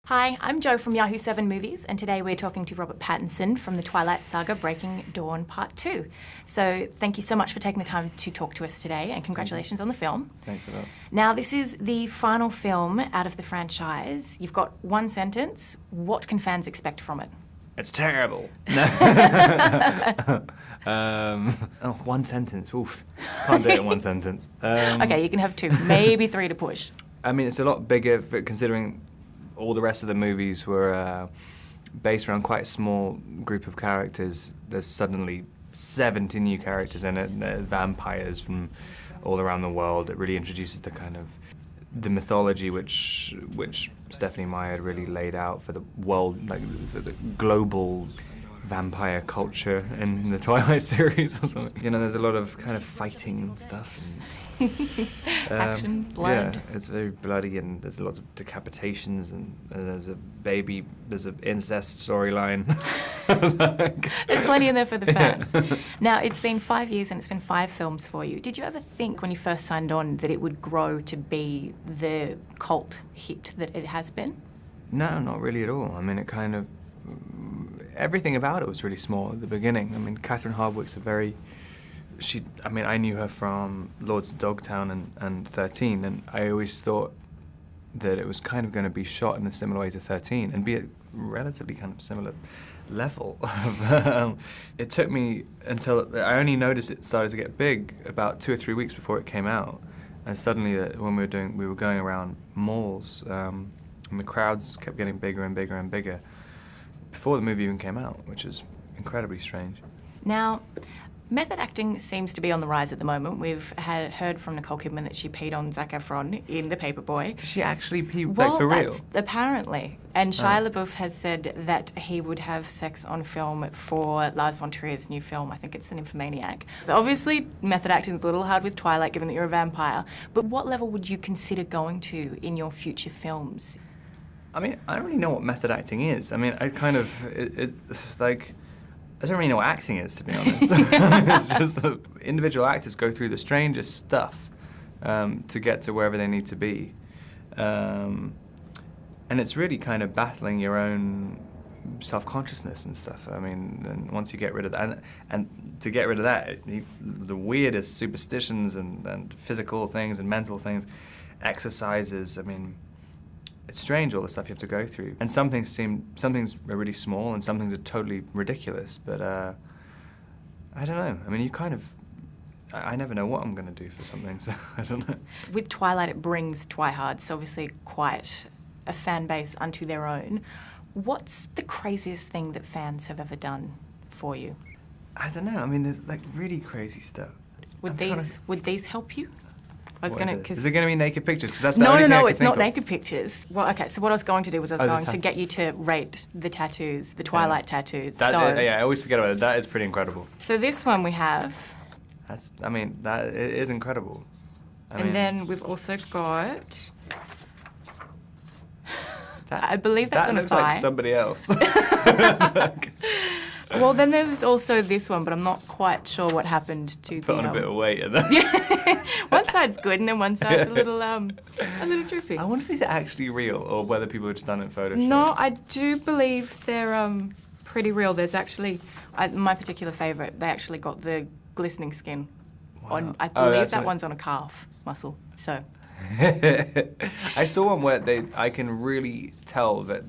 Hi, I'm Jo from HY7 Movies, and today we're talking to Robert Pattinson from the Twilight Saga Breaking Dawn Part 2. So thank you so much for taking the time to talk to us today, and congratulations on the film. Thanks a lot. Now, this is the final film out of the franchise. You've got one sentence. What can fans expect from it? It's terrible. One sentence. Oof. Can't do it in one sentence. Okay, you can have two, maybe three to push. I mean, it's a lot bigger considering all the rest of the movies were based around quite a small group of characters. There's suddenly 70 new characters in it, vampires from all around the world. It really introduces the kind of the mythology which Stephanie Meyer had really laid out for the world, like for the global vampire culture in the Twilight series or something. You know, there's a lot of kind of fighting stuff. And, action, blood. Yeah, it's very bloody, and there's lots of decapitations, and there's an incest storyline. There's plenty in there for the fans. Now, it's been 5 years and it's been 5 films for you. Did you ever think when you first signed on that it would grow to be the cult hit that it has been? No, not really at all. I mean, it kind of... everything about it was really small at the beginning. I mean, Catherine Hardwicke's I knew her from Lords of Dogtown and 13, and I always thought that it was kind of going to be shot in a similar way to 13 and be at relatively kind of similar level. It took me until I only noticed it started to get big about 2 or 3 weeks before it came out, and suddenly when we were going around malls, and the crowds kept getting bigger and bigger and bigger before the movie even came out, which is incredibly strange. Now, method acting seems to be on the rise at the moment. We've heard from Nicole Kidman that she peed on Zac Efron in The Paperboy. Did she actually pee, well, like, for real? Apparently. And Shia LaBeouf has said that he would have sex on film for Lars von Trier's new film. I think it's The Nymphomaniac. So obviously, method acting is a little hard with Twilight, given that you're a vampire. But what level would you consider going to in your future films? I mean, I don't really know what method acting is. I mean, it's like... I don't really know what acting is, to be honest. I mean, it's just individual actors go through the strangest stuff to get to wherever they need to be. And it's really kind of battling your own self-consciousness and stuff. I mean, and once you get rid of that, and to get rid of that, the weirdest superstitions and physical things and mental things, exercises, I mean, it's strange, all the stuff you have to go through. And some things are really small and some things are totally ridiculous, but I don't know. I mean, I never know what I'm going to do for something, so I don't know. With Twilight, it brings Twihards, obviously quite a fan base unto their own. What's the craziest thing that fans have ever done for you? I don't know. I mean, there's like really crazy stuff. Would these help you? Is it going to be naked pictures? Because that's the no, only thing I it's can not think of. naked pictures. Well, okay, so what I was going to do was I was going to get you to rate the tattoos, the Twilight tattoos. Yeah, I always forget about it. That is pretty incredible. So this one we have. That is incredible. And then we've also got... I believe that's on a thigh. That looks like somebody else. Well, then there's also this one, but I'm not quite sure what happened to Put on a bit of weight and then... Yeah, one side's good and then one side's a little droopy. I wonder if these are actually real or whether people have just done it in Photoshop. No, I do believe they're pretty real. There's actually, my particular favourite, they actually got the glistening skin on, I believe that one's on a calf muscle, so... I saw one where I can really tell that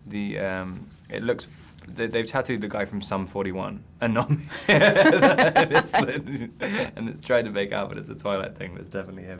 it looks... They've tattooed the guy from Sum 41 and not me. And it's tried to make out, but it's a Twilight thing, but it's definitely him.